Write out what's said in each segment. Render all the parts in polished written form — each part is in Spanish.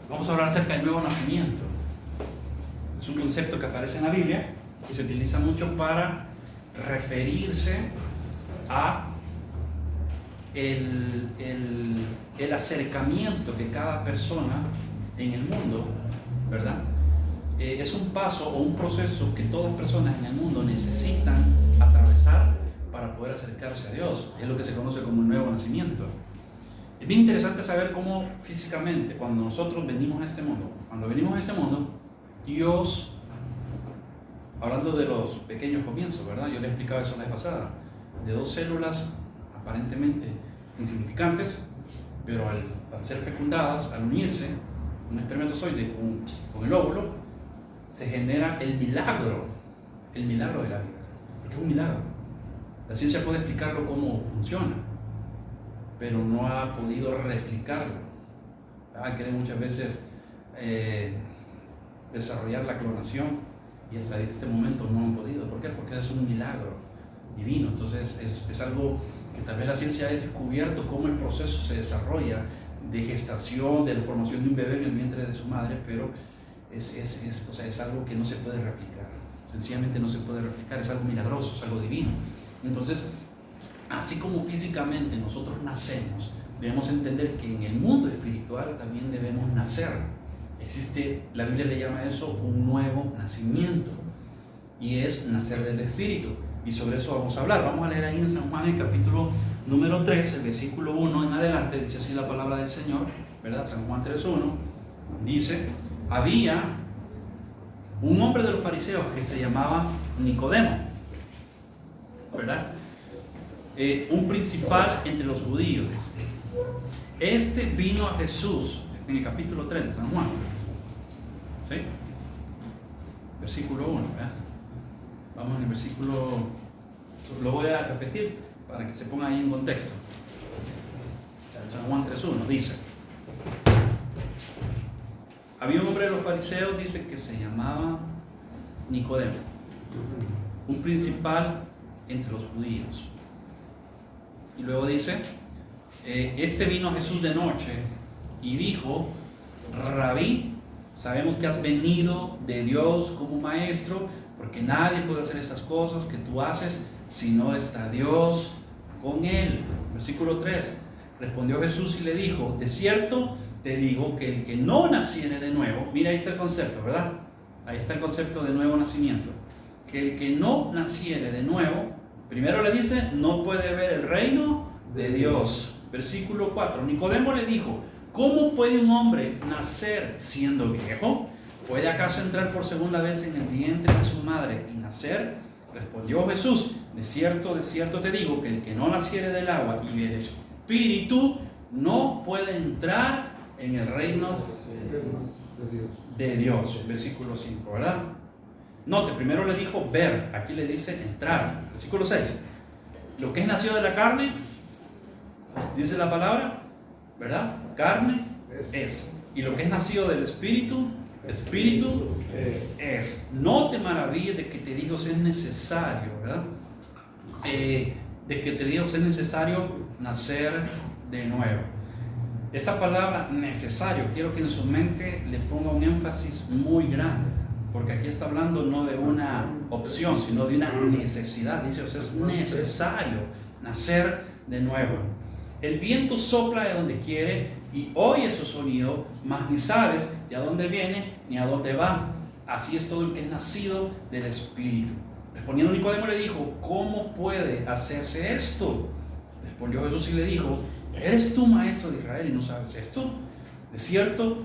Vamos a hablar acerca del nuevo nacimiento. Es un concepto que aparece en la Biblia y se utiliza mucho para referirse a el acercamiento que cada persona en el mundo, ¿verdad? Es un paso o un proceso que todas las personas en el mundo necesitan atravesar para poder acercarse a Dios. Es lo que se conoce como el nuevo nacimiento. Es bien interesante saber cómo físicamente, cuando nosotros venimos a este mundo, Dios, hablando de los pequeños comienzos, ¿verdad? Yo le explicaba eso la vez pasada, de dos células aparentemente insignificantes, pero al ser fecundadas, al unirse, un espermatozoide con el óvulo, se genera el milagro de la vida, porque es un milagro. La ciencia puede explicarlo cómo funciona, pero no ha podido replicarlo. Quieren muchas veces desarrollar la clonación y hasta este momento no han podido. ¿Por qué? Porque es un milagro divino. Entonces es algo que tal vez la ciencia ha descubierto cómo el proceso se desarrolla de gestación, de la formación de un bebé en el vientre de su madre, pero es algo que no se puede replicar. Sencillamente no se puede replicar, es algo milagroso, es algo divino. Entonces, así como físicamente nosotros nacemos, debemos entender que en el mundo espiritual también debemos nacer. Existe, la Biblia le llama eso un nuevo nacimiento, y es nacer del Espíritu, y sobre eso vamos a hablar. Vamos a leer ahí en San Juan, el capítulo número 3, el versículo 1 en adelante, dice así la palabra del Señor, ¿verdad? San Juan 3:1, dice: había un hombre de los fariseos que se llamaba Nicodemo, ¿verdad? Un principal entre los judíos. Este vino a Jesús, en el capítulo 3 de San Juan, ¿sí? Versículo 1, ¿verdad? Vamos en el versículo, lo voy a repetir para que se ponga ahí en contexto. San Juan 3:1 dice: había un hombre de los fariseos, dice, que se llamaba Nicodemo, un principal entre los judíos. Y luego dice: este vino a Jesús de noche y dijo: Rabí, sabemos que has venido de Dios como maestro, porque nadie puede hacer estas cosas que tú haces si no está Dios con él. Versículo 3: respondió Jesús y le dijo: de cierto te digo que el que no naciere de nuevo, mira, ahí está el concepto, ¿verdad? Ahí está el concepto de nuevo nacimiento. Que el que no naciere de nuevo, primero le dice, no puede ver el reino de Dios. Versículo 4: Nicodemo le dijo: ¿cómo puede un hombre nacer siendo viejo? ¿Puede acaso entrar por segunda vez en el vientre de su madre y nacer? Respondió Jesús: de cierto te digo que el que no naciere del agua y del Espíritu no puede entrar en el reino de Dios. Versículo 5, ¿verdad? Note, primero le dijo ver, aquí le dice entrar. Versículo 6: lo que es nacido de la carne, dice la palabra, ¿verdad? Carne es. Y lo que es nacido del Espíritu, Espíritu es. No te maravilles de que te digo es necesario, ¿verdad? De que te digo es necesario nacer de nuevo. Esa palabra necesario, quiero que en su mente le ponga un énfasis muy grande, porque aquí está hablando no de una opción, sino de una necesidad. Dice, o sea, es necesario nacer de nuevo. El viento sopla de donde quiere y oye su sonido, mas ni sabes de a dónde viene ni a dónde va. Así es todo el que es nacido del Espíritu. Respondiendo Nicodemo le dijo: ¿cómo puede hacerse esto? Respondió Jesús y le dijo: ¿eres tú maestro de Israel y no sabes esto? De cierto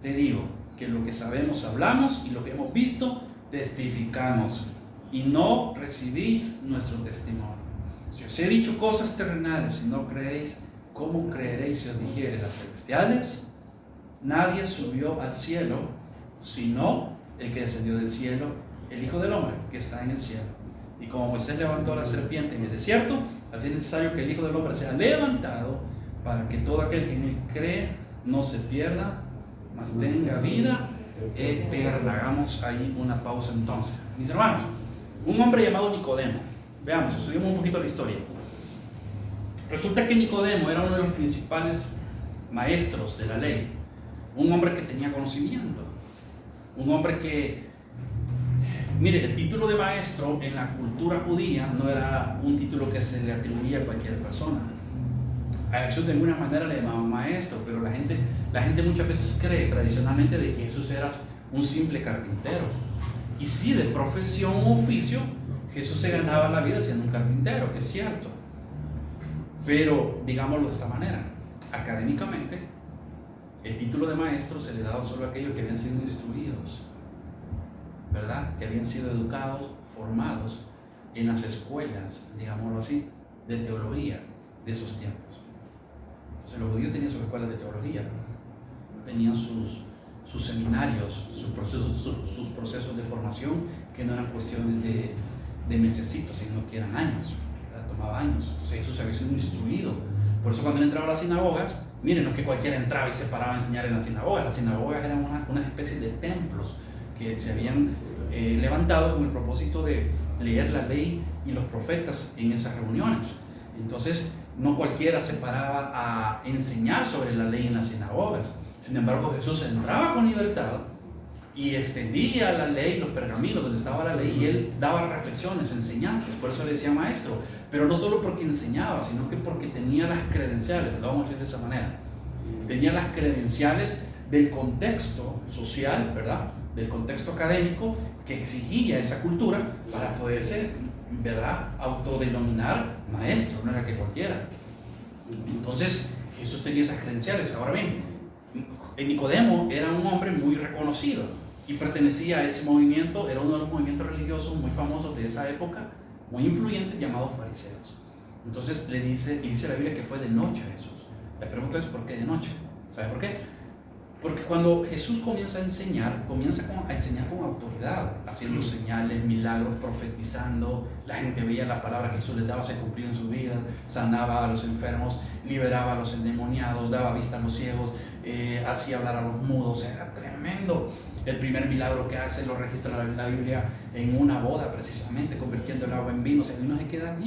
te digo que lo que sabemos hablamos y lo que hemos visto testificamos, y no recibís nuestro testimonio. Si os he dicho cosas terrenales y no creéis, ¿cómo creeréis si os dijere las celestiales? Nadie subió al cielo, sino el que descendió del cielo, el Hijo del Hombre, que está en el cielo. Y como Moisés levantó a la serpiente en el desierto, así es necesario que el Hijo del Hombre sea levantado, para que todo aquel que en él cree no se pierda, mas tenga vida eterna. Hagamos ahí una pausa entonces. Mis hermanos, un hombre llamado Nicodemo. Veamos, estudiamos un poquito la historia. Resulta que Nicodemo era uno de los principales maestros de la ley. un hombre que tenía conocimiento, un hombre que, mire, el título de maestro en la cultura judía no era un título que se le atribuía a cualquier persona. A Jesús de alguna manera le llamaban maestro, pero la gente muchas veces cree tradicionalmente de que Jesús era un simple carpintero. Y sí, de profesión o oficio, Jesús se ganaba la vida siendo un carpintero, es cierto. Pero, digámoslo de esta manera, académicamente, el título de maestro se le daba solo a aquellos que habían sido instruidos, ¿verdad? Que habían sido educados, formados en las escuelas, digámoslo así, de teología de esos tiempos. Entonces los judíos tenían sus escuelas de teología, tenían sus seminarios, sus procesos de formación, que no eran cuestiones de mesecitos, sino que eran años, ¿verdad? Tomaba años. Entonces Jesús había sido instruido. Por eso cuando él entraba a las sinagogas, miren, no es que cualquiera entraba y se paraba a enseñar en las sinagogas. Las sinagogas eran una especie de templos que se habían levantado con el propósito de leer la ley y los profetas en esas reuniones. Entonces no cualquiera se paraba a enseñar sobre la ley en las sinagogas. Sin embargo, Jesús entraba con libertad y extendía la ley, los pergaminos donde estaba la ley, y él daba reflexiones, enseñanzas. Por eso le decía maestro, pero no solo porque enseñaba, sino que porque tenía las credenciales, lo vamos a decir de esa manera, tenía las credenciales del contexto social, ¿verdad?, del contexto académico que exigía esa cultura para poderse, ¿verdad?, autodenominar maestro, no era que cualquiera. Entonces Jesús tenía esas credenciales. Ahora bien, Nicodemo era un hombre muy reconocido y pertenecía a ese movimiento, era uno de los movimientos religiosos muy famosos de esa época, muy influyentes, llamados fariseos. Entonces le dice, y dice la Biblia que fue de noche a Jesús. La pregunta es, ¿por qué de noche? ¿Sabe por qué? Porque cuando Jesús comienza a enseñar con autoridad, haciendo señales, milagros, profetizando. La gente veía la palabra que Jesús les daba, se cumplía en su vida, sanaba a los enfermos, liberaba a los endemoniados, daba vista a los ciegos, hacía hablar a los mudos. Era tremendo. El primer milagro que hace lo registra la Biblia en una boda, precisamente, convirtiendo el agua en vino. O sea, el vino se queda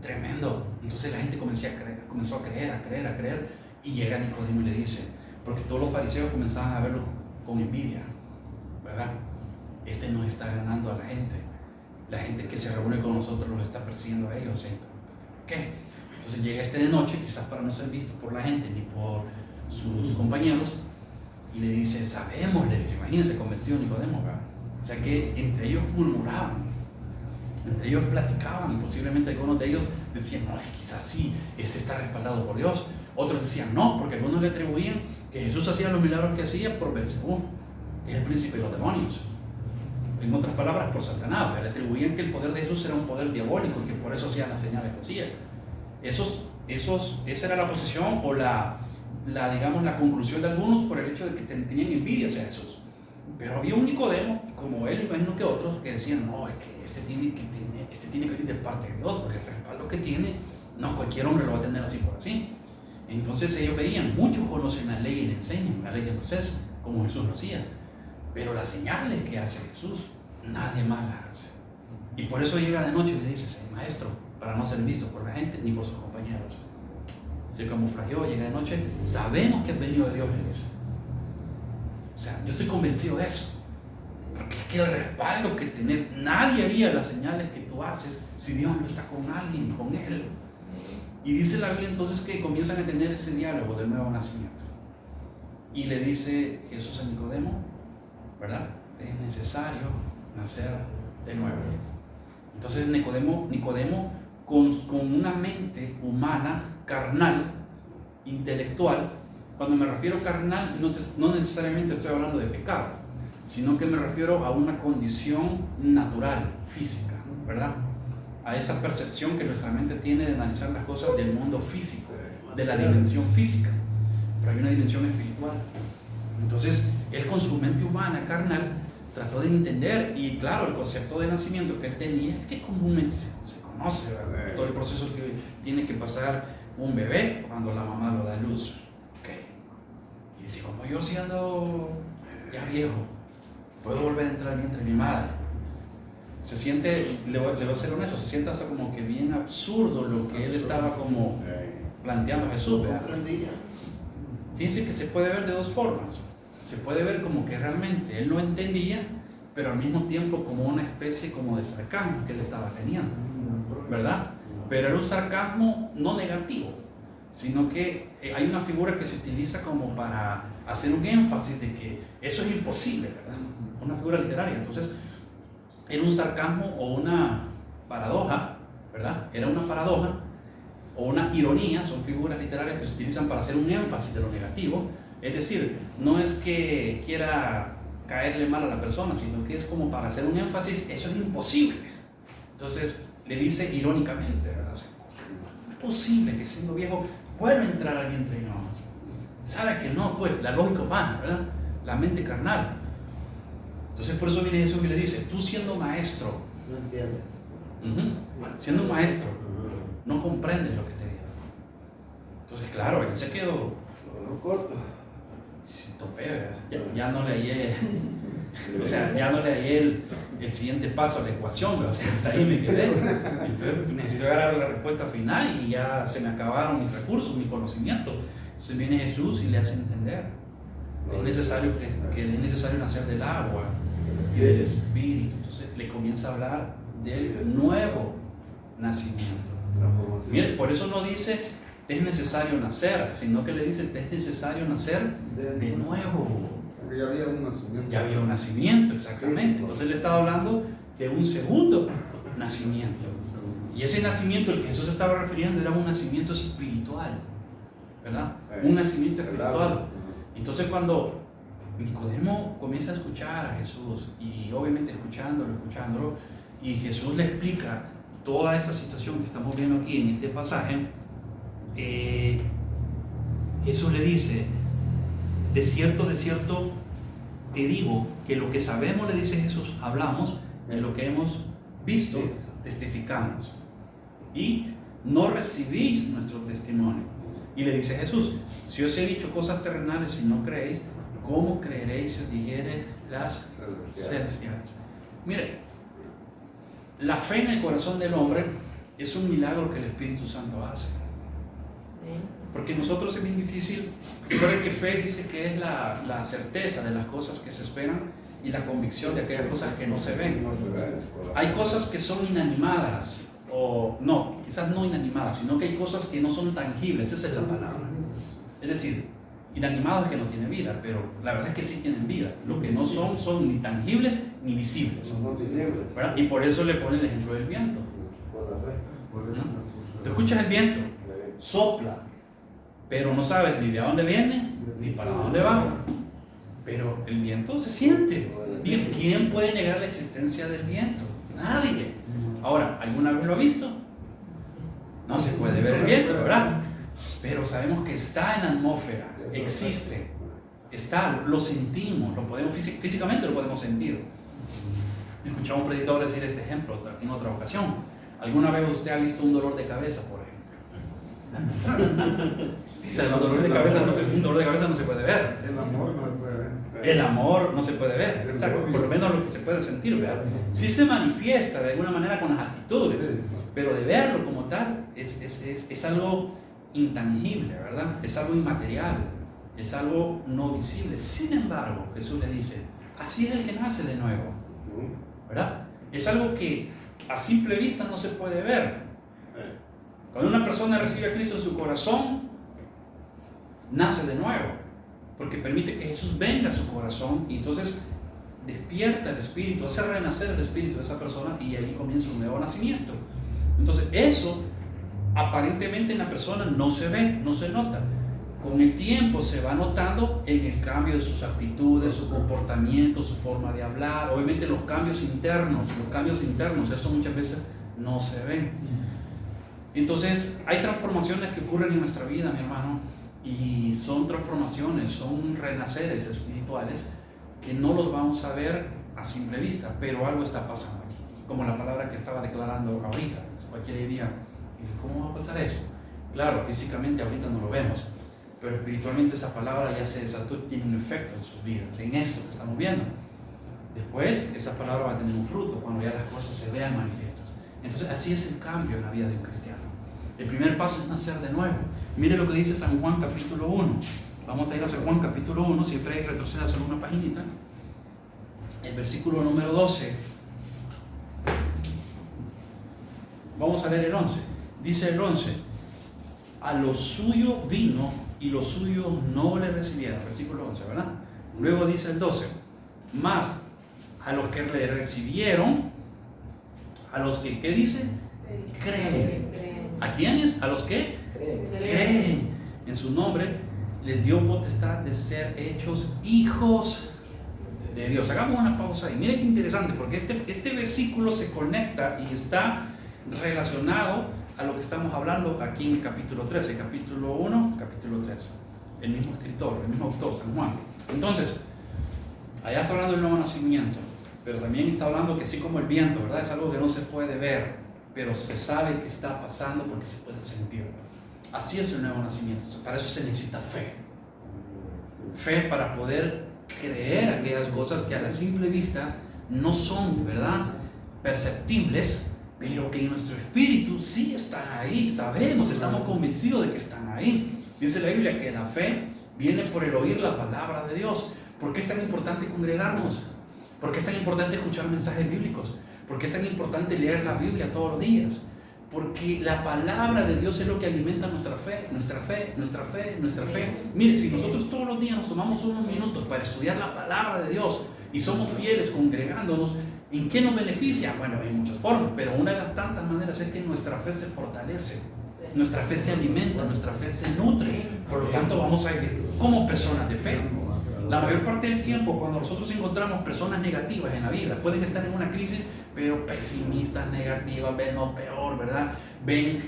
tremendo. Entonces la gente comenzó a creer, y llega Nicodemo y le dice, porque todos los fariseos comenzaban a verlo con envidia, ¿verdad? Este nos está ganando a la gente que se reúne con nosotros los está persiguiendo a ellos, ¿sí? ¿Por qué? Entonces llega este de noche, quizás para no ser visto por la gente ni por sus compañeros, y le dice, sabemos, le dice, imagínense, convencido Nicodemo, ¿verdad? O sea que entre ellos murmuraban, entre ellos platicaban, y posiblemente algunos de ellos decían, no, quizás sí, este está respaldado por Dios. Otros decían no, porque algunos le atribuían que Jesús hacía los milagros que hacía por Belzebú, que es el príncipe de los demonios. En otras palabras, por Satanás. Le atribuían que el poder de Jesús era un poder diabólico y que por eso hacían las señales que hacía. Esa era la posición o digamos, la conclusión de algunos por el hecho de que tenían envidia hacia Jesús. Pero había un Nicodemo, como él, imagino que otros, que decían, no, es que este tiene que venir de parte de Dios, porque el respaldo que tiene, no cualquier hombre lo va a tener así por así. Entonces ellos veían, muchos conocen la ley y le enseñan, la ley de Moisés, como Jesús lo hacía, pero las señales que hace Jesús, nadie más las hace. Y por eso llega de noche y le dice, maestro, para no ser visto por la gente ni por sus compañeros. Se camuflajeó, llega de noche, sabemos que es venido de Dios, le dice. O sea, yo estoy convencido de eso, porque es que el respaldo que tenés, nadie haría las señales que tú haces si Dios no está con alguien, con él. Y dice la Biblia entonces que comienzan a tener ese diálogo del nuevo nacimiento. Y le dice Jesús a Nicodemo, ¿verdad? Es necesario nacer de nuevo. Entonces Nicodemo con una mente humana, carnal, intelectual. Cuando me refiero a carnal, no necesariamente estoy hablando de pecado, sino que me refiero a una condición natural, física, ¿verdad? A esa percepción que nuestra mente tiene de analizar las cosas del mundo físico, de la dimensión física, pero hay una dimensión espiritual. Entonces, él con su mente humana, carnal, trató de entender, y claro, el concepto de nacimiento que él tenía es que comúnmente se conoce, ¿verdad? Todo el proceso que tiene que pasar un bebé cuando la mamá lo da a luz. Okay. Y dice, como yo siendo ya viejo, puedo volver a entrar al vientre de mi madre. Se siente, le voy a ser honesto, se siente hasta como que bien absurdo lo que él estaba como planteando a Jesús, ¿verdad? Fíjense que se puede ver de dos formas. Se puede ver como que realmente él no entendía, pero al mismo tiempo como una especie como de sarcasmo que él estaba teniendo, ¿verdad? Pero era un sarcasmo no negativo, sino que hay una figura que se utiliza como para hacer un énfasis de que eso es imposible, ¿verdad? Una figura literaria. Entonces, era un sarcasmo o una paradoja, ¿verdad? Era una paradoja o una ironía, son figuras literarias que se utilizan para hacer un énfasis de lo negativo. Es decir, no es que quiera caerle mal a la persona, sino que es como para hacer un énfasis, eso es imposible. Entonces, le dice irónicamente, ¿verdad? O sea, es posible que siendo viejo vuelva a entrar al vientre de mi mamá. Sabe que no, pues, la lógica humana, ¿verdad? La mente carnal. Entonces, por eso viene Jesús y le dice, tú siendo maestro, No entiende. siendo un maestro, no comprendes lo que te digo. Entonces, claro, él se quedó corto. topé, ya no le hallé, o sea, ya no le hallé el siguiente paso a la ecuación, o sea, ahí me quedé. Entonces necesito agarrar la respuesta final y ya se me acabaron mis recursos, mi conocimiento. Entonces viene Jesús y le hace entender que es necesario nacer del agua y del Espíritu. Entonces le comienza a hablar del nuevo nacimiento. Miren, por eso no dice es necesario nacer, sino que le dice es necesario nacer de nuevo. Porque ya había un nacimiento. Ya había un nacimiento, exactamente. Entonces le estaba hablando de un segundo nacimiento. Y ese nacimiento al que Jesús estaba refiriendo era un nacimiento espiritual, ¿verdad? Un nacimiento espiritual. Entonces cuando Nicodemo comienza a escuchar a Jesús, y obviamente escuchándolo, y Jesús le explica toda esta situación que estamos viendo aquí en este pasaje, Jesús le dice, de cierto te digo que lo que sabemos, le dice Jesús, hablamos, en lo que hemos visto, testificamos, y no recibís nuestro testimonio. Y le dice Jesús, si os he dicho cosas terrenales y no creéis, ¿cómo creeréis si os dijere las celestiales? Mire, la fe en el corazón del hombre es un milagro que el Espíritu Santo hace. Porque nosotros es bien difícil. Recuerden que fe dice que es la certeza de las cosas que se esperan y la convicción de aquellas cosas que no se ven. Hay cosas que son inanimadas, o no, quizás no inanimadas, sino que hay cosas que no son tangibles, esa es la palabra. Es decir, inanimados es que no tienen vida, pero la verdad es que sí tienen vida. Lo que no son ni tangibles ni visibles, ¿verdad? Y por eso le pone el ejemplo del viento. ¿Tú escuchas el viento? Sopla, pero no sabes ni de dónde viene ni para dónde va, pero el viento se siente. ¿Quién puede negar la existencia del viento? Nadie. Ahora, ¿alguna vez lo ha visto? No se puede ver el viento, ¿verdad? Pero sabemos que está en la atmósfera, existe, está, lo sentimos, lo podemos físicamente lo podemos sentir. Escuchaba a un predicador decir este ejemplo en otra ocasión. ¿Alguna vez usted ha visto un dolor de cabeza, por ejemplo? O sea, un dolor de cabeza no se puede ver. El amor no se puede ver. El amor no se puede ver, exacto, por lo menos lo que se puede sentir, ¿verdad? Sí se manifiesta de alguna manera con las actitudes, pero de verlo como tal es algo intangible, ¿verdad? Es algo inmaterial, es algo no visible. Sin embargo, Jesús le dice, así es el que nace de nuevo, ¿verdad? Es algo que a simple vista no se puede ver. Cuando una persona recibe a Cristo en su corazón, nace de nuevo, porque permite que Jesús venga a su corazón y entonces despierta el espíritu, hace renacer el espíritu de esa persona y ahí comienza un nuevo nacimiento. Entonces eso aparentemente en la persona no se ve, no se nota. Con el tiempo se va notando en el cambio de sus actitudes, su comportamiento, su forma de hablar, obviamente los cambios internos, eso muchas veces no se ven. Entonces hay transformaciones que ocurren en nuestra vida, mi hermano, y son transformaciones, son renaceres espirituales que no los vamos a ver a simple vista, pero algo está pasando aquí, como la palabra que estaba declarando ahorita. Cualquiera diría, ¿cómo va a pasar eso? Claro, físicamente ahorita no lo vemos, pero espiritualmente esa palabra ya se desató, tiene un efecto en sus vidas, en esto que estamos viendo. Después esa palabra va a tener un fruto cuando ya las cosas se vean manifiestas. Entonces así es el cambio en la vida de un cristiano. El primer paso es nacer de nuevo. Mire lo que dice San Juan capítulo 1. Vamos a ir a San Juan capítulo 1, siempre hay que retroceder solo una paginita. El versículo número 12. Vamos a leer el 11. Dice el 11: a lo suyo vino y los suyos no le recibieron. Versículo 11, ¿verdad? Luego dice el 12: más a los que le recibieron, a los que, ¿qué dice? Creen. ¿A quiénes? A los que creen en su nombre, les dio potestad de ser hechos hijos de Dios. Hagamos una pausa y miren qué interesante, porque este versículo se conecta y está relacionado a lo que estamos hablando aquí en el capítulo 13, capítulo 1, capítulo 3. El mismo escritor, el mismo autor, San Juan. Entonces, allá está hablando del nuevo nacimiento, pero también está hablando que así como el viento, ¿verdad? Es algo que no se puede ver, pero se sabe que está pasando porque se puede sentir. Así es el nuevo nacimiento. Para eso se necesita fe. Fe para poder creer aquellas cosas que a la simple vista no son, ¿verdad?, perceptibles, pero que en nuestro espíritu sí están ahí. Sabemos, estamos convencidos de que están ahí. Dice la Biblia que la fe viene por el oír la palabra de Dios. ¿Por qué es tan importante congregarnos? ¿Por qué es tan importante escuchar mensajes bíblicos? ¿Por qué es tan importante leer la Biblia todos los días? Porque la palabra de Dios es lo que alimenta nuestra fe, nuestra fe, nuestra fe, nuestra fe. Mire, si nosotros todos los días nos tomamos unos minutos para estudiar la palabra de Dios y somos fieles congregándonos, ¿en qué nos beneficia? Bueno, en muchas formas, pero una de las tantas maneras es que nuestra fe se fortalece, nuestra fe se alimenta, nuestra fe se nutre. Por lo tanto, vamos a ir como personas de fe. La mayor parte del tiempo, cuando nosotros encontramos personas negativas en la vida, pueden estar en una crisis, pero pesimistas, negativas, ven lo peor, ¿verdad? Ven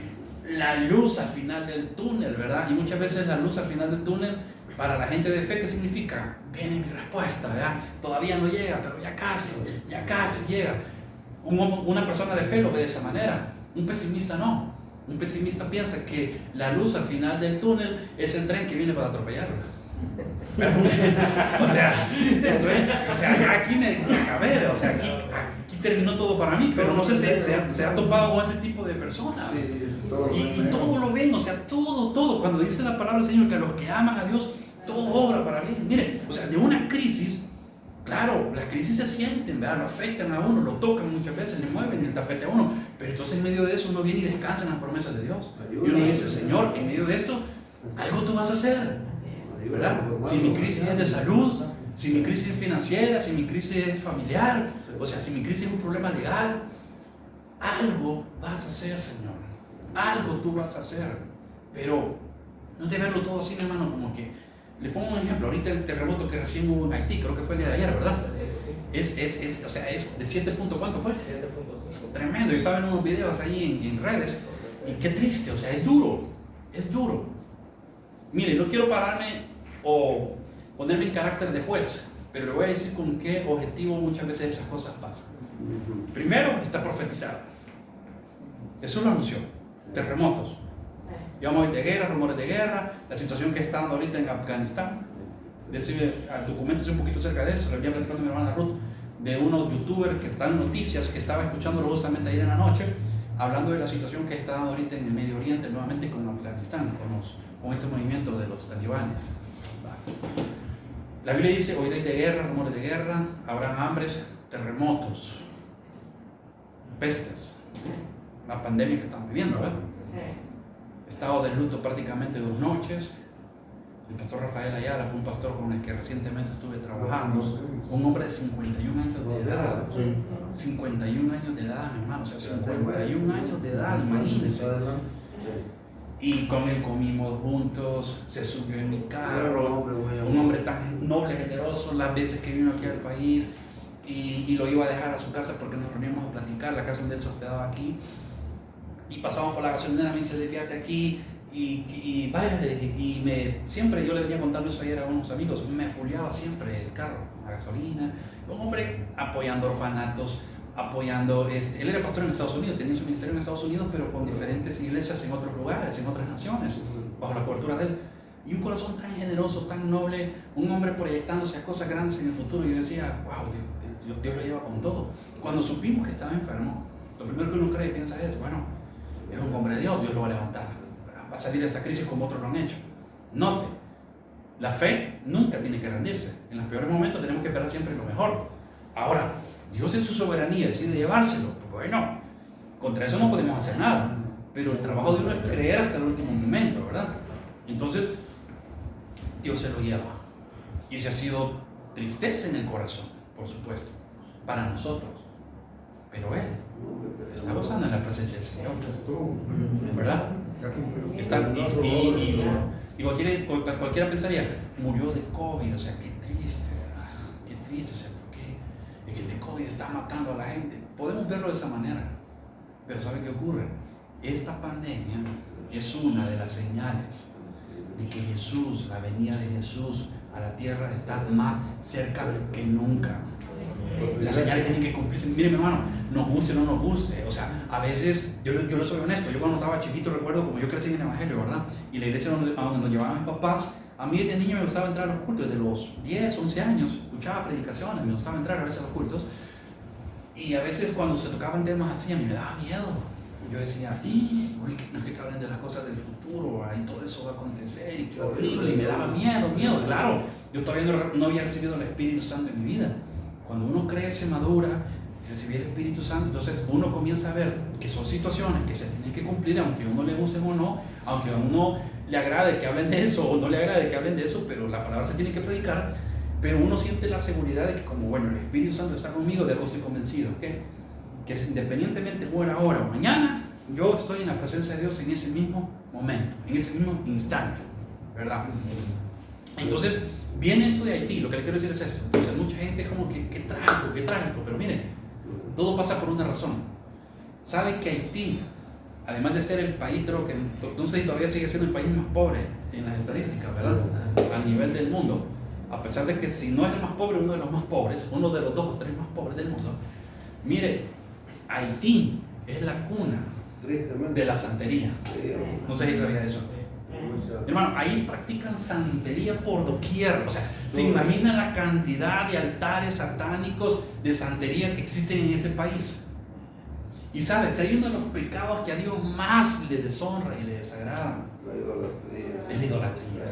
la luz al final del túnel, ¿verdad? Y muchas veces la luz al final del túnel, para la gente de fe, ¿qué significa? Viene mi respuesta, ¿verdad? Todavía no llega, pero ya casi llega. Una persona de fe lo ve de esa manera. Un pesimista no. Un pesimista piensa que la luz al final del túnel es el tren que viene para atropellarlo. O sea, ya aquí me acabé, o sea, aquí terminó todo para mí, pero no sé si se ha topado con ese tipo de personas. Y todo lo ven, o sea, todo. Cuando dice la palabra del Señor que a los que aman a Dios, todo obra para bien. Mire, o sea, de una crisis, claro, las crisis se sienten, ¿verdad? Lo afectan a uno, lo tocan muchas veces, le mueven el tapete a uno, pero entonces en medio de eso uno viene y descansa en las promesas de Dios. Y uno dice: Señor, en medio de esto, algo tú vas a hacer, ¿verdad? Si mi crisis es de salud, si mi crisis es financiera, si mi crisis es familiar, o sea, si mi crisis es un problema legal, algo vas a hacer, Señor. Algo tú vas a hacer. Pero no de verlo todo así, mi hermano, como que, le pongo un ejemplo, ahorita el terremoto que recién hubo en Haití, creo que fue el día de ayer, ¿verdad? Es de 7 puntos, ¿cuánto fue? 7.5. Tremendo. Yo estaba en unos videos ahí en redes, y qué triste, o sea, es duro. Mire, no quiero pararme o ponerme en carácter de juez, pero le voy a decir con qué objetivo muchas veces esas cosas pasan. Primero, está profetizado. Jesús lo anunció. Terremotos. Íbamos a ir de guerra, rumores de guerra, la situación que está dando ahorita en Afganistán. Documentos un poquito acerca de eso. Le había platicado a mi hermana Ruth de unos youtubers que están en noticias, que estaba escuchándolo justamente ayer en la noche, hablando de la situación que está dando ahorita en el Medio Oriente, nuevamente con Afganistán, con este movimiento de los talibanes. La Biblia dice: oiréis de guerra, rumores de guerra, habrán hambres, terremotos, pestes, la pandemia que estamos viviendo, ¿verdad? Estado de luto prácticamente 2 noches. El pastor Rafael Ayala fue un pastor con el que recientemente estuve trabajando, un hombre de 51 años de edad. 51 años de edad, mi hermano, o sea, 51 años de edad, imagínense. Y con él comimos juntos, se subió en mi carro, un hombre tan noble, generoso, las veces que vino aquí al país, y lo iba a dejar a su casa porque nos reuníamos a platicar, la casa donde él se hospedaba aquí, y pasamos por la gasolinera, me dice: quédate aquí, y vaya, y siempre yo le venía contando eso ayer a unos amigos, me fuleaba siempre el carro, la gasolina, un hombre apoyando orfanatos, apoyando, él era pastor en Estados Unidos, tenía su ministerio en Estados Unidos, pero con diferentes iglesias en otros lugares, en otras naciones, bajo la cobertura de él. Y un corazón tan generoso, tan noble, un hombre proyectándose a cosas grandes en el futuro. Y yo decía: wow, Dios lo lleva con todo. Cuando supimos que estaba enfermo, lo primero que uno cree y piensa es: bueno, es un hombre de Dios, Dios lo va a levantar, va a salir de esta crisis como otros lo han hecho. Note, La fe nunca tiene que rendirse. En los peores momentos tenemos que esperar siempre lo mejor. Ahora, Dios en su soberanía decide llevárselo. Bueno, contra eso no podemos hacer nada. Pero el trabajo de uno es creer hasta el último momento, ¿verdad? Entonces, Dios se lo lleva. Y se ha sido tristeza en el corazón, por supuesto, para nosotros. Pero Él está gozando en la presencia del Señor, ¿verdad? Y cualquiera pensaría, murió de COVID, o sea, qué triste, ¿verdad? Qué triste, o sea, ¿por qué? Es que este COVID está matando a la gente. Podemos verlo de esa manera, pero ¿sabe qué ocurre? Esta pandemia es una de las señales de que Jesús, la venida de Jesús a la tierra está más cerca que nunca. Las señales tienen que cumplirse. Mire, mi hermano, nos guste o no nos guste. O sea, a veces, yo le soy honesto, yo cuando estaba chiquito recuerdo como yo crecí en el Evangelio, ¿verdad? Y la iglesia donde nos llevaban mis papás, a mí desde niño me gustaba entrar a los cultos, desde los 10, 11 años, escuchaba predicaciones, me gustaba entrar a veces a los cultos. Y a veces cuando se tocaban temas así, a mí me daba miedo. Yo decía, uy, que hablen de las cosas del futuro, ahí todo eso va a acontecer y qué horrible, y me daba miedo, claro. Yo todavía no había recibido el Espíritu Santo en mi vida. Cuando uno crece, madura, recibe el Espíritu Santo, entonces uno comienza a ver que son situaciones que se tienen que cumplir, aunque a uno le guste o no, aunque a uno le agrade que hablen de eso o no le agrade que hablen de eso, pero la palabra se tiene que predicar, pero uno siente la seguridad de que como, bueno, el Espíritu Santo está conmigo, de algo estoy convencido, ¿okay? Que independientemente fuera ahora o mañana, yo estoy en la presencia de Dios en ese mismo momento, en ese mismo instante, ¿verdad? Entonces, viene esto de Haití, lo que le quiero decir es esto. Entonces, mucha gente es como que, qué trágico, pero miren, todo pasa por una razón. ¿Sabe que Haití, además de ser el país, creo que, no sé si todavía sigue siendo el país más pobre en las estadísticas, ¿verdad? A nivel del mundo, a pesar de que si no es el más pobre, uno de los más pobres, uno de los 2 o 3 más pobres del mundo, mire, Haití es la cuna de la santería. No sé si sabía eso. Hermano, ahí practican santería por doquier. O sea, se imagina la cantidad de altares satánicos de santería que existen en ese país. Y sabes, hay uno de los pecados que a Dios más le deshonra y le desagrada. Es la idolatría.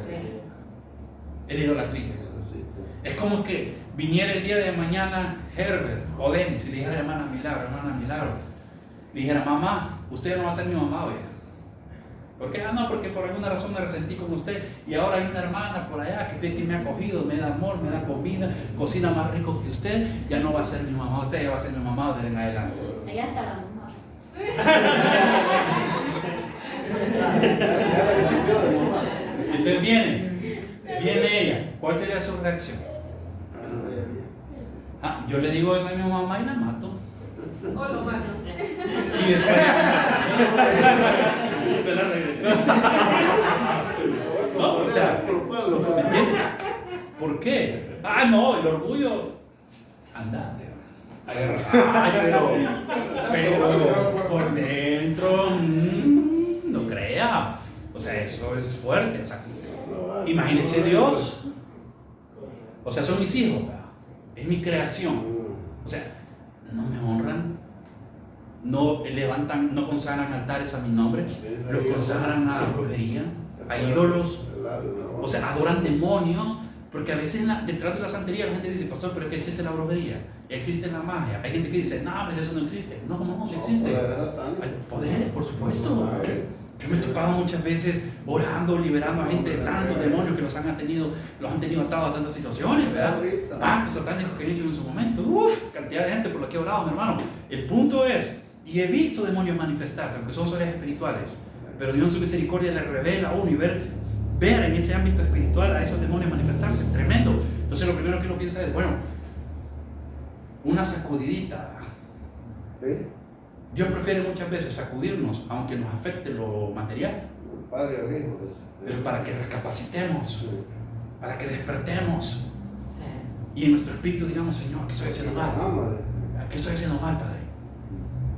Es la idolatría. Es como que viniera el día de mañana Herbert o Denis y le dijera hermana Milagro, le dijera, mamá, usted no va a ser mi mamá hoy. ¿Por qué? No, porque por alguna razón me resentí con usted y ahora hay una hermana por allá que me ha acogido, me da amor, me da comida, cocina más rico que usted, ya no va a ser mi mamá, usted ya va a ser mi mamá de en adelante. Allá está la mamá. Entonces viene ella, ¿cuál sería su reacción? Yo le digo eso a mi mamá y la mato. O lo mato. Y después la regresó. No, o sea, ¿me entiendes? ¿Por qué? No, el orgullo. Andate. Pero por dentro, no crea. O sea, eso es fuerte. O sea, imagínese Dios. O sea, son mis hijos. Es mi creación. O sea, no me honran, no levantan, no consagran altares a mi nombre, los consagran a brujería, a ídolos, o sea, adoran demonios, porque a veces detrás de la santería la gente dice, pastor, pero es que existe la brujería, existe la magia. Hay gente que dice, no, pues eso no existe. No, ¿cómo no? Sí existe. Hay poderes, por supuesto. Yo me he topado muchas veces orando, liberando a gente de tantos demonios que los han tenido atados a tantas situaciones, ¿verdad? Pactos satánicos que he hecho en su momento. Cantidad de gente por la que he orado, mi hermano. El punto es, y he visto demonios manifestarse, aunque son seres espirituales, pero Dios en su misericordia les revela a uno y ver en ese ámbito espiritual a esos demonios manifestarse. Tremendo. Entonces lo primero que uno piensa es, bueno, una sacudidita. Dios prefiere muchas veces sacudirnos, aunque nos afecte lo material, pero para que recapacitemos, para que despertemos y en nuestro espíritu digamos, Señor, ¿qué estoy haciendo mal? ¿Qué estoy haciendo mal, Padre?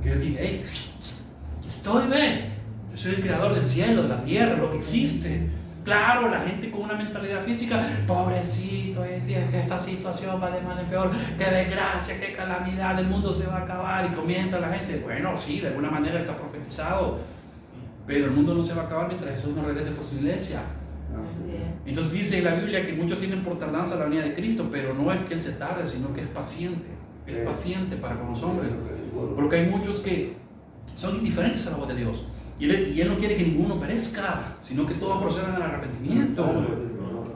Que Dios diga, hey, aquí estoy, ven. Yo soy el creador del cielo, de la tierra, lo que existe. Claro, la gente con una mentalidad física, pobrecito, esta situación va de mal en peor, qué desgracia, qué calamidad, el mundo se va a acabar, y comienza la gente. Bueno, sí, de alguna manera está profetizado, pero el mundo no se va a acabar mientras Jesús no regrese por su iglesia. Entonces dice la Biblia que muchos tienen por tardanza la venida de Cristo, pero no es que Él se tarde, sino que es paciente. Es paciente para con los hombres. Porque hay muchos que son indiferentes a la voz de Dios. Y Él no quiere que ninguno perezca, sino que todos procedan al arrepentimiento.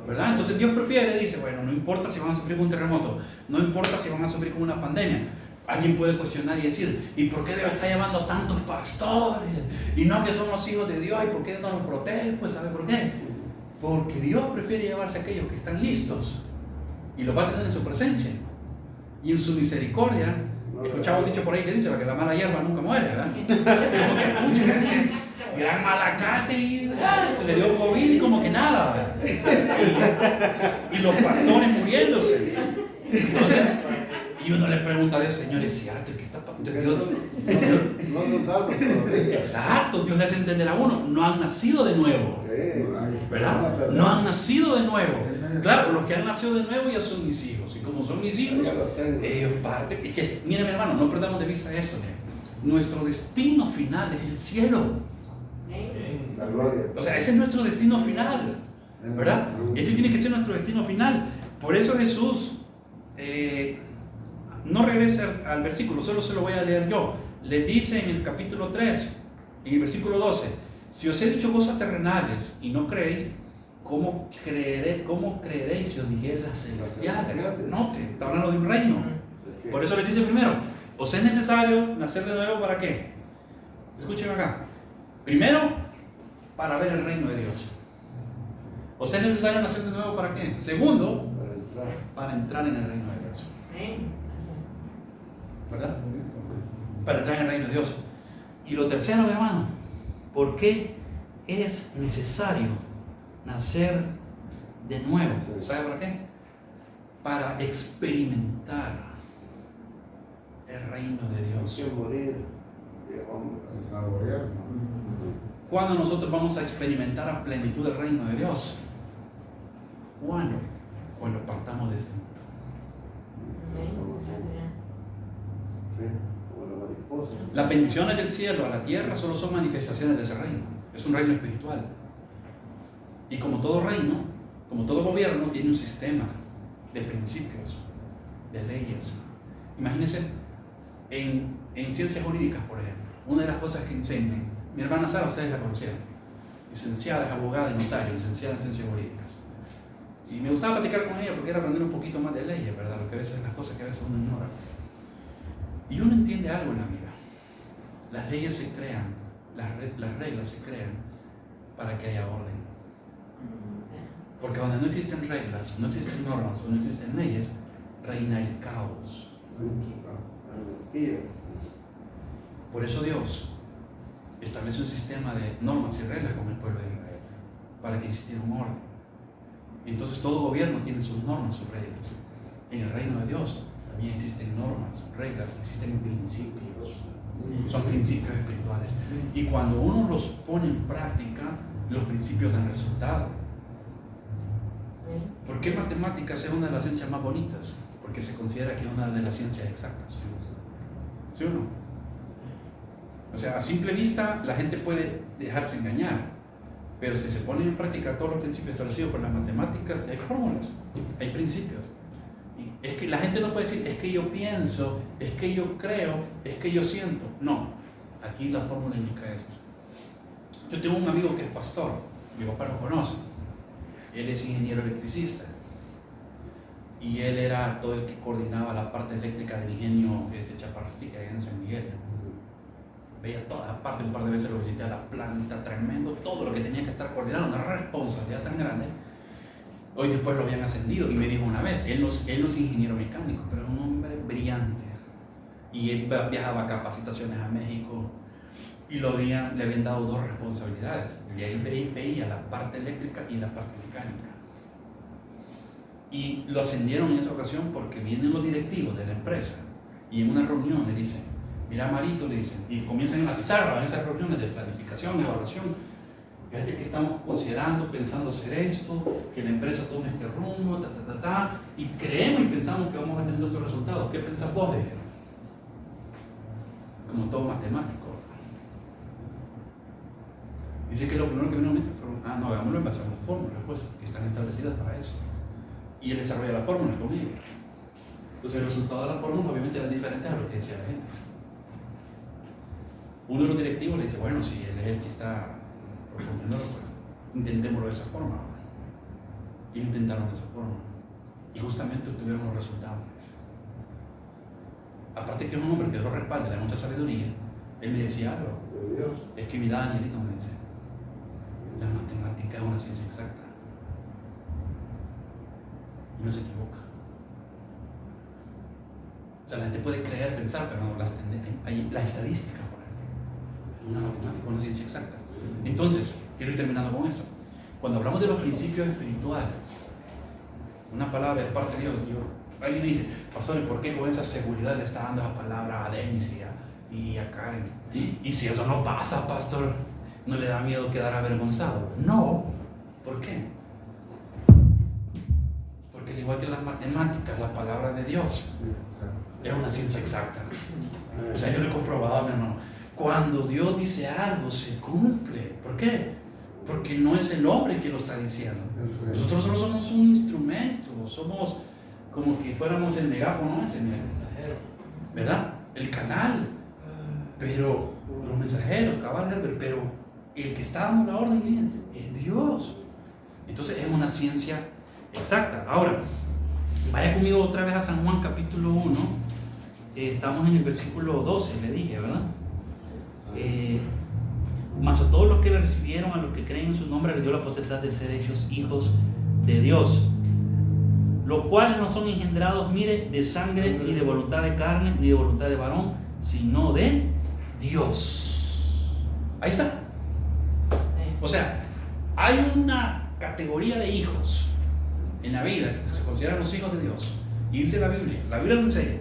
¿Verdad? Entonces Dios prefiere, dice, bueno, no importa si van a sufrir con un terremoto, no importa si van a sufrir con una pandemia. Alguien puede cuestionar y decir, ¿y por qué Dios está llamando a tantos pastores? Y no que somos hijos de Dios, ¿y por qué no nos protege? Pues ¿sabe por qué? Porque Dios prefiere llevarse a aquellos que están listos y los va a tener en su presencia. Y en su misericordia, escuchaba un dicho por ahí que dice, que la mala hierba nunca muere, ¿verdad? Como que, pucha, es que gran malacate y se le dio COVID y como que nada, ¿verdad? Y los pastores muriéndose. Entonces, y uno le pregunta a Dios, Señor, ¿es cierto que está pasando? Exacto, Dios le hace entender a uno, no han nacido de nuevo, ¿verdad? No han nacido de nuevo. Claro, los que han nacido de nuevo ya son mis hijos, y como son mis hijos, ellos parten. Es que, mire mi hermano, no perdamos de vista esto, nuestro destino final es el cielo. O sea, ese es nuestro destino final, ¿verdad? Ese tiene que ser nuestro destino final. Por eso Jesús, no regrese al versículo, solo se lo voy a leer yo. Le dice en el capítulo 3, en el versículo 12, si os he dicho cosas terrenales y no creéis, ¿cómo creeréis si os dijere las celestiales? Note, está hablando de un reino. Por eso les dice primero, os es necesario nacer de nuevo, ¿para qué? Escuchen acá. Primero, para ver el reino de Dios. ¿Os es necesario nacer de nuevo para qué? Segundo, para entrar en el reino de Dios. ¿Verdad? Para entrar en el reino de Dios. Y lo tercero, mi hermano, ¿por qué es necesario nacer de nuevo? ¿Sabe para qué? Para experimentar el reino de Dios. ¿Cuándo nosotros vamos a experimentar a plenitud el reino de Dios? ¿Cuándo? Cuando partamos de este mundo. Las bendiciones del cielo a la tierra solo son manifestaciones de ese reino. Es un reino espiritual. Y como todo reino, como todo gobierno, tiene un sistema de principios, de leyes. Imagínense, en ciencias jurídicas, por ejemplo, una de las cosas que enseñan, mi hermana Sara, ustedes la conocieron, licenciada, es abogada y notario, licenciada en ciencias jurídicas. Y me gustaba platicar con ella porque era aprender un poquito más de leyes, ¿verdad? Lo que a veces, las cosas que a veces uno ignora. Y uno entiende algo en la vida. Las leyes se crean, las reglas se crean para que haya orden. Porque donde no existen reglas, no existen normas o no existen leyes, reina el caos. Por eso Dios establece un sistema de normas y reglas con el pueblo de Israel, para que existiera un orden. Entonces todo gobierno tiene sus normas, sus reglas. En el reino de Dios también existen normas, reglas, existen principios. Son principios espirituales. Y cuando uno los pone en práctica, los principios dan resultado. ¿Por qué matemáticas es una de las ciencias más bonitas? Porque se considera que es una de las ciencias exactas. ¿Sí o no? O sea, a simple vista la gente puede dejarse engañar, pero si se ponen en práctica todos los principios establecidos por las matemáticas, hay fórmulas, hay principios. Y es que la gente no puede decir, es que yo pienso, es que yo creo, es que yo siento. No, aquí la fórmula indica esto. Yo tengo un amigo que es pastor, mi papá lo conoce. Él es ingeniero electricista y él era todo el que coordinaba la parte eléctrica del ingenio Chaparrastica en San Miguel. Veía toda la parte, un par de veces lo visité a la planta, tremendo, todo lo que tenía que estar coordinando, una responsabilidad tan grande. Hoy después lo habían ascendido y me dijo una vez, él no es ingeniero mecánico, pero es un hombre brillante. Y él viajaba a capacitaciones a México y le habían dado dos responsabilidades. Y ahí veía la parte eléctrica y la parte mecánica. Y lo ascendieron en esa ocasión porque vienen los directivos de la empresa y en una reunión le dicen, mira Marito, le dicen, y comienzan en la pizarra, en esas reuniones de planificación, evaluación, fíjate que estamos considerando, pensando hacer esto, que la empresa tome este rumbo, y creemos y pensamos que vamos a tener nuestros resultados. ¿Qué pensás vos? Le dijeron. Como todo matemático. Dice que lo primero que vino a mente fue, no, hagámoslo en base a unas fórmulas, pues, que están establecidas para eso. Y él desarrolla las fórmulas conmigo. Entonces el resultado de las fórmulas obviamente eran diferentes a lo que decía la gente. Uno de los directivos le dice, bueno, si él es el que está proponiéndolo, pues intentémoslo de esa forma. Y lo intentaron de esa forma. Y justamente obtuvieron los resultados. Aparte que es un hombre que Dios lo respalda, le da mucha sabiduría, él me decía algo. Es que mira, Danielito, me dice, la matemática es una ciencia exacta. Y no se equivoca. O sea, la gente puede creer, pensar, pero no hay la estadística, por ejemplo. Una matemática, una ciencia exacta. Entonces, quiero ir terminando con eso. Cuando hablamos de los principios espirituales, una palabra de parte de Dios, alguien me dice, pastor, ¿y por qué con esa seguridad le está dando esa palabra a Denis y a Karen? Y si eso no pasa, pastor, ¿no le da miedo quedar avergonzado? No. ¿Por qué? Porque al igual que las matemáticas, la palabra de Dios es una ciencia exacta. O sea, yo lo he comprobado, mi hermano. Cuando Dios dice algo, se cumple. ¿Por qué? Porque no es el hombre que lo está diciendo. Nosotros solo somos un instrumento, somos como que fuéramos el megáfono, ese mensajero, ¿verdad? El canal, pero los mensajeros, cabal, pero el que está dando la orden es Dios. Entonces es una ciencia exacta. Ahora, vaya conmigo otra vez a San Juan capítulo 1. Estamos en el versículo 12, le dije, ¿verdad? Mas a todos los que le recibieron, a los que creen en su nombre, les dio la potestad de ser hechos hijos de Dios, los cuales no son engendrados, mire, de sangre, ni de voluntad de carne, ni de voluntad de varón, sino de Dios. Ahí está. O sea, hay una categoría de hijos en la vida que se consideran los hijos de Dios. Y dice la Biblia lo enseña,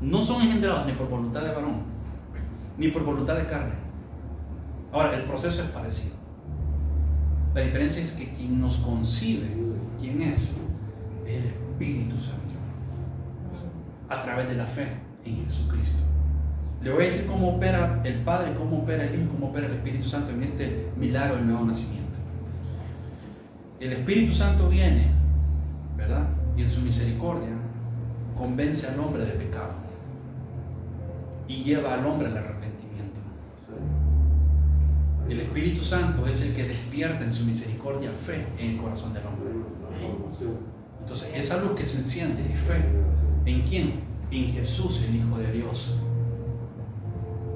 no son engendrados ni por voluntad de varón, ni por voluntad de carne. Ahora, el proceso es parecido. La diferencia es que quien nos concibe, ¿quién es? El Espíritu Santo, a través de la fe en Jesucristo. Le voy a decir cómo opera el Padre, cómo opera el Hijo, cómo opera el Espíritu Santo en este milagro del nuevo nacimiento. El Espíritu Santo viene, ¿verdad? Y en su misericordia convence al hombre de pecado y lleva al hombre al arrepentimiento. El Espíritu Santo es el que despierta en su misericordia fe en el corazón del hombre. Entonces, esa luz que se enciende es fe. ¿En quién? En Jesús, el Hijo de Dios.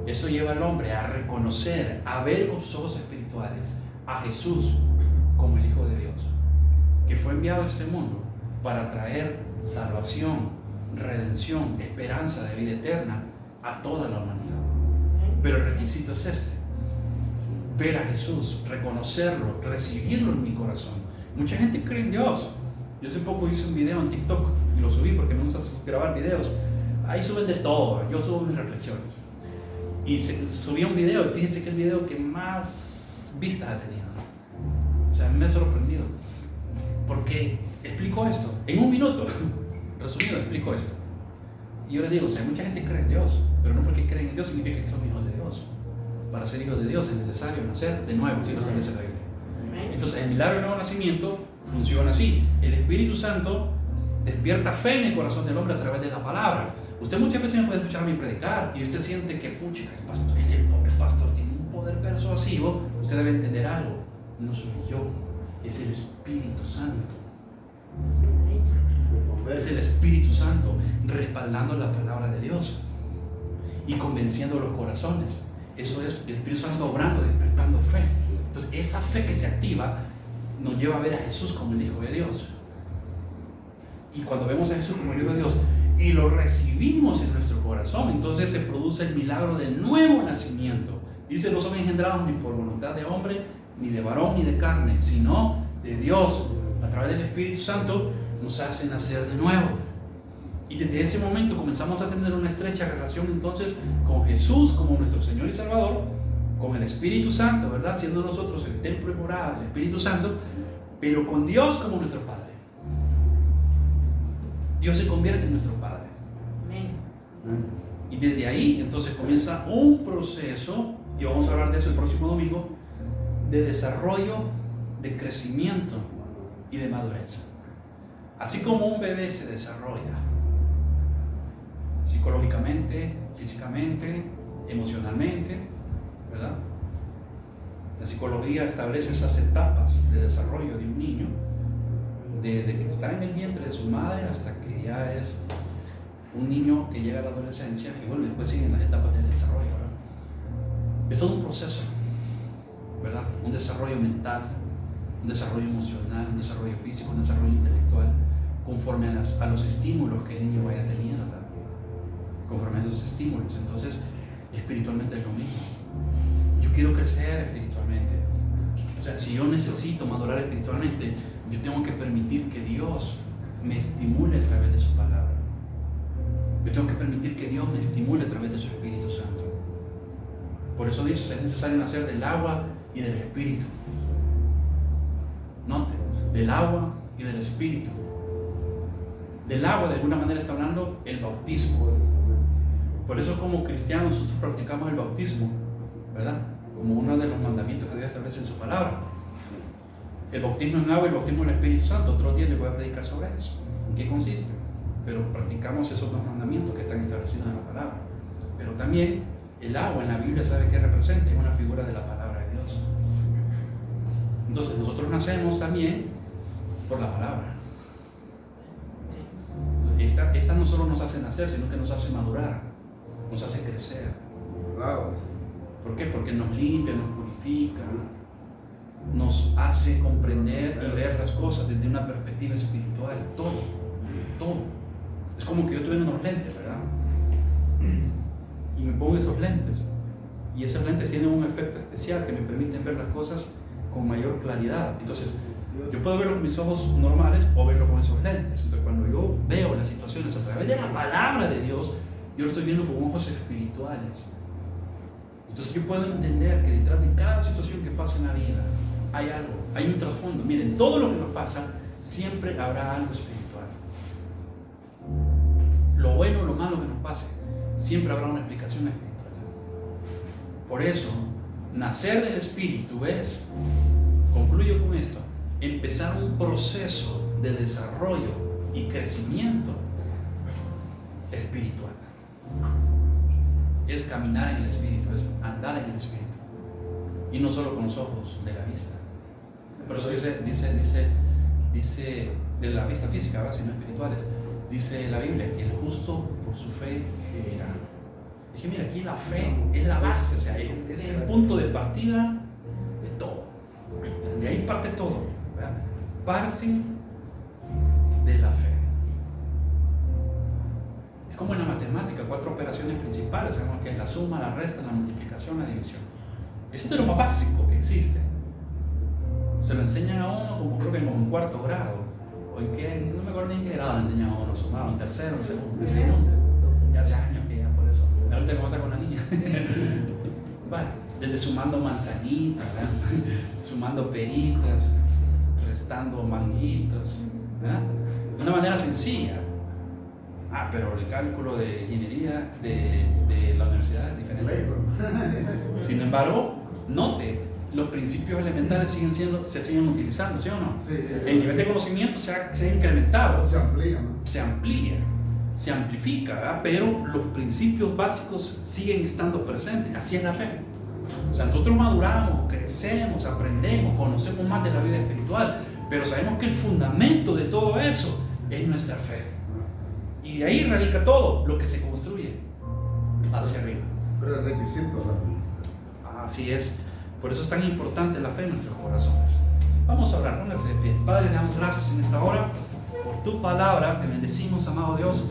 Eso lleva al hombre a reconocer, a ver con sus ojos espirituales a Jesús como el Hijo de Dios, que fue enviado a este mundo para traer salvación, redención, esperanza de vida eterna a toda la humanidad. Pero el requisito es este: ver a Jesús, reconocerlo, recibirlo en mi corazón. Mucha gente cree en Dios. Yo hace poco hice un video en TikTok y lo subí porque me gusta grabar videos. Ahí suben de todo, yo subo mis reflexiones. Y subí un video, y fíjense que el video que más vistas ha tenido. O sea, me ha sorprendido. Porque explico esto, en un minuto, resumido, explico esto. Y yo le digo, o sea, mucha gente cree en Dios, pero no porque creen en Dios significa que son hijos de Dios. Para ser hijos de Dios es necesario nacer de nuevo, si no establece la Biblia. Entonces, el milagro del nuevo nacimiento funciona así. El Espíritu Santo despierta fe en el corazón del hombre a través de la palabra. Usted muchas veces me puede escuchar a mí predicar y usted siente que, pucha, el pastor tiene un poder persuasivo. Usted debe entender algo. No soy yo, es el Espíritu Santo. Es el Espíritu Santo respaldando la palabra de Dios y convenciendo los corazones. Eso es el Espíritu Santo obrando, despertando fe. Entonces, esa fe que se activa nos lleva a ver a Jesús como el Hijo de Dios. Y cuando vemos a Jesús como el Hijo de Dios y lo recibimos en nuestro corazón, entonces se produce el milagro del nuevo nacimiento. Dice, no son engendrados ni por voluntad de hombre, ni de varón, ni de carne, sino de Dios. A través del Espíritu Santo nos hace nacer de nuevo. Y desde ese momento comenzamos a tener una estrecha relación entonces con Jesús como nuestro Señor y Salvador, con el Espíritu Santo, ¿verdad? Siendo nosotros el templo y morada del Espíritu Santo, pero con Dios como nuestro Padre. Dios se convierte en nuestro Padre. Amén. Y desde ahí entonces comienza un proceso, y vamos a hablar de eso el próximo domingo, de desarrollo, de crecimiento y de madurez. Así como un bebé se desarrolla psicológicamente, físicamente, emocionalmente, ¿verdad? La psicología establece esas etapas de desarrollo de un niño, desde que está en el vientre de su madre hasta que ya es un niño que llega a la adolescencia y bueno, después siguen las etapas del desarrollo, ¿verdad? Es todo un proceso, ¿verdad? Un desarrollo mental, un desarrollo emocional, un desarrollo físico, un desarrollo intelectual, conforme a los estímulos que el niño vaya teniendo, ¿verdad? Conforme a esos estímulos. Entonces, espiritualmente es lo mismo. Yo quiero crecer espiritualmente. O sea, si yo necesito madurar espiritualmente, yo tengo que permitir que Dios me estimule a través de su palabra. Yo tengo que permitir que Dios me estimule a través de su Espíritu Santo. Por eso dice, es necesario nacer del agua y del Espíritu. Note, del agua y del Espíritu. Del agua, de alguna manera, está hablando el bautismo. Por eso, como cristianos, nosotros practicamos el bautismo, ¿verdad? Como uno de los mandamientos que Dios establece en su palabra. El bautismo en agua y el bautismo en el Espíritu Santo. Otro día les voy a predicar sobre eso. ¿En qué consiste? Pero practicamos esos dos mandamientos que están establecidos en la palabra. Pero también el agua en la Biblia, ¿sabe qué representa? Es una figura de la palabra de Dios. Entonces nosotros nacemos también por la palabra. Esta no solo nos hace nacer, sino que nos hace madurar, nos hace crecer. Claro. ¿Por qué? Porque nos limpia, nos purifica, nos hace comprender y ver las cosas desde una perspectiva espiritual. Todo. Es como que yo tuviera unos lentes, ¿verdad? Y me pongo esos lentes. Y esos lentes tienen un efecto especial que me permiten ver las cosas con mayor claridad. Entonces, yo puedo verlo con mis ojos normales o verlo con esos lentes. Entonces, cuando yo veo las situaciones a través de la palabra de Dios, yo lo estoy viendo con ojos espirituales. Entonces, yo puedo entender que detrás de cada situación que pasa en la vida hay algo, hay un trasfondo. Miren, todo lo que nos pasa, siempre habrá algo espiritual. Lo bueno o lo malo que nos pase, siempre habrá una explicación espiritual. Por eso, nacer del Espíritu es, concluyo con esto, empezar un proceso de desarrollo y crecimiento espiritual. Es caminar en el Espíritu, es andar en el Espíritu. Y no solo con los ojos de la vista. Por eso dice de la vista física, ¿verdad? Sino espirituales. Dice la Biblia que el justo por su fe vivirá. Dije, mira, aquí la fe es la base, o sea, es el punto de partida de todo. De ahí parte todo, ¿verdad? Parte de la fe. Es como en la matemática, 4 operaciones principales, sabemos que es la suma, la resta, la multiplicación, la división. Eso es de lo más básico que existe. Se lo enseñan a uno como creo que en cuarto grado. O en qué, no me acuerdo ni en qué grado le enseñan a uno, sumar, en tercero, en segundo, ya hace años que ya por eso. Ahorita cómo está con la niña. Vale, desde sumando manzanitas, ¿verdad? Sumando peritas, restando manguitos, ¿verdad? De una manera sencilla. Pero el cálculo de ingeniería de la universidad es diferente. Sin embargo, note, los principios elementales se siguen utilizando, ¿sí o no? Sí, el nivel de conocimiento se ha incrementado, se amplía, ¿no? se amplía, se amplifica, ¿verdad? Pero los principios básicos siguen estando presentes. Así es la fe. O sea, nosotros maduramos, crecemos, aprendemos, conocemos más de la vida espiritual, pero sabemos que el fundamento de todo eso es nuestra fe. Y de ahí radica todo lo que se construye hacia arriba. Pero el requisito también. Así es. Por eso es tan importante la fe en nuestros corazones. Vamos a orar, pónganse de pie. Padre, le damos gracias en esta hora por tu palabra. Te bendecimos, amado Dios.